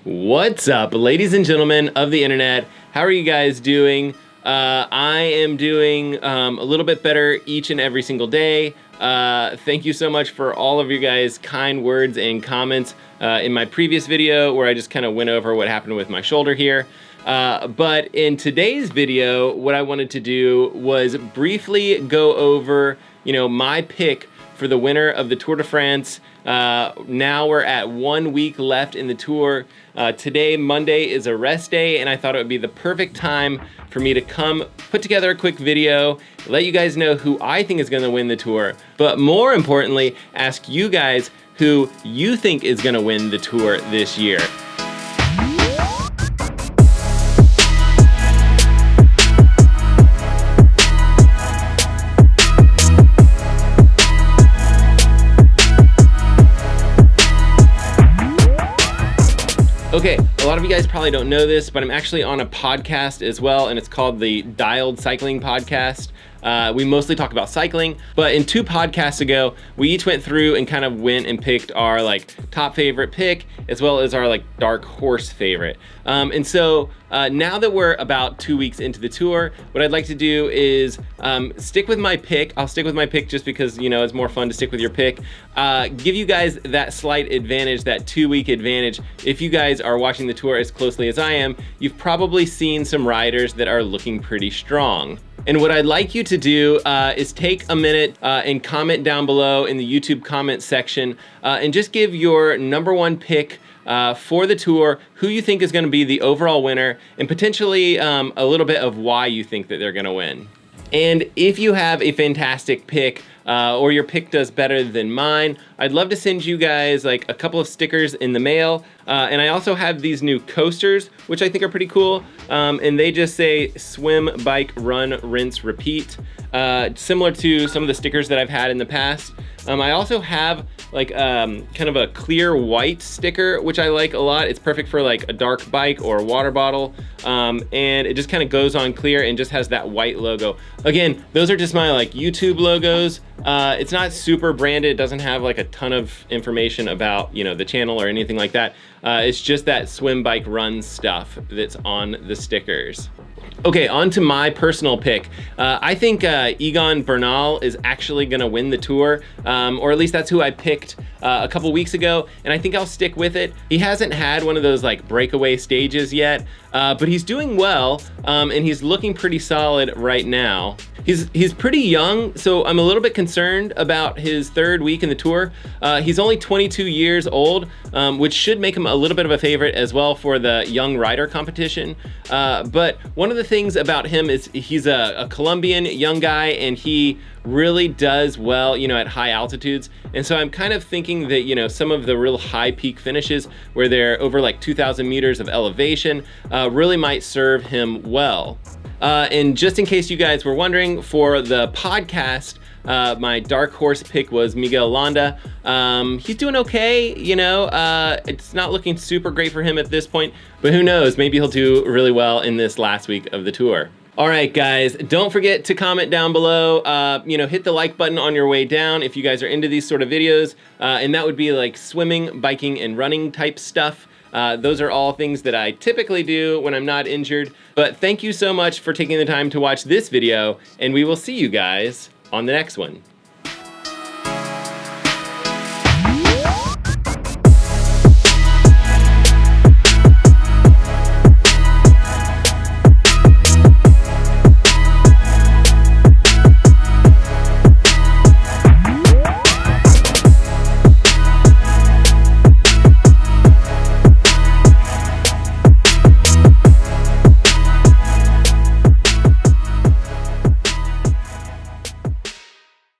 What's up, ladies and gentlemen of the internet? How are you guys doing? I am doing a little bit better each and every single day. Thank you so much for all of you guys' kind words and comments in my previous video where I just kind of went over what happened with my shoulder here. But in today's video, what I wanted to do was briefly go over, my pick for the winner of the Tour de France. Now we're at 1 week left in the Tour. Today, Monday, is a rest day, and I thought it would be the perfect time for me to come put together a quick video, let you guys know who I think is gonna win the Tour, but more importantly, ask you guys who you think is gonna win the Tour this year. Okay, a lot of you guys probably don't know this, but I'm actually on a podcast as well, and it's called the Dialed Cycling Podcast. We mostly talk about cycling, but in 2 podcasts ago, we each went through and kind of went and picked our top favorite pick, as well as our dark horse favorite. And so now that we're about 2 weeks into the Tour, what I'd like to do is stick with my pick. I'll stick with my pick just because, it's more fun to stick with your pick. Give you guys that slight advantage, that 2-week advantage. If you guys are watching the Tour as closely as I am, you've probably seen some riders that are looking pretty strong. And what I'd like you to do is take a minute and comment down below in the YouTube comment section and just give your #1 pick for the Tour, who you think is going to be the overall winner, and potentially a little bit of why you think that they're going to win. And if you have a fantastic pick, or your pick does better than mine, I'd love to send you guys a couple of stickers in the mail. And I also have these new coasters, which I think are pretty cool. And they just say swim, bike, run, rinse, repeat. Similar to some of the stickers that I've had in the past. I also have kind of a clear white sticker, which I like a lot. It's perfect for a dark bike or a water bottle. And it just kind of goes on clear and just has that white logo. Again, those are just my YouTube logos. It's not super branded. It doesn't have a ton of information about, the channel or anything like that. It's just that swim, bike, run stuff that's on the stickers. Okay, on to my personal pick. I think Egan Bernal is actually gonna win the Tour, or at least that's who I picked a couple weeks ago, and I think I'll stick with it. He hasn't had one of those breakaway stages yet, but he's doing well, and he's looking pretty solid right now. He's pretty young, so I'm a little bit concerned about his 3rd week in the Tour. He's only 22 years old, which should make him a little bit of a favorite as well for the young rider competition. But one of the things about him is he's a Colombian young guy, and he really does well, at high altitudes. And so I'm kind of thinking that, some of the real high peak finishes where they're over 2,000 meters of elevation really might serve him well. And just in case you guys were wondering, for the podcast, my dark horse pick was Miguel Landa. He's doing okay, it's not looking super great for him at this point, but who knows, maybe he'll do really well in this last week of the Tour. All right, guys, don't forget to comment down below, hit the like button on your way down if you guys are into these sort of videos, and that would be swimming, biking, and running type stuff. Those are all things that I typically do when I'm not injured, but thank you so much for taking the time to watch this video, and we will see you guys on the next one.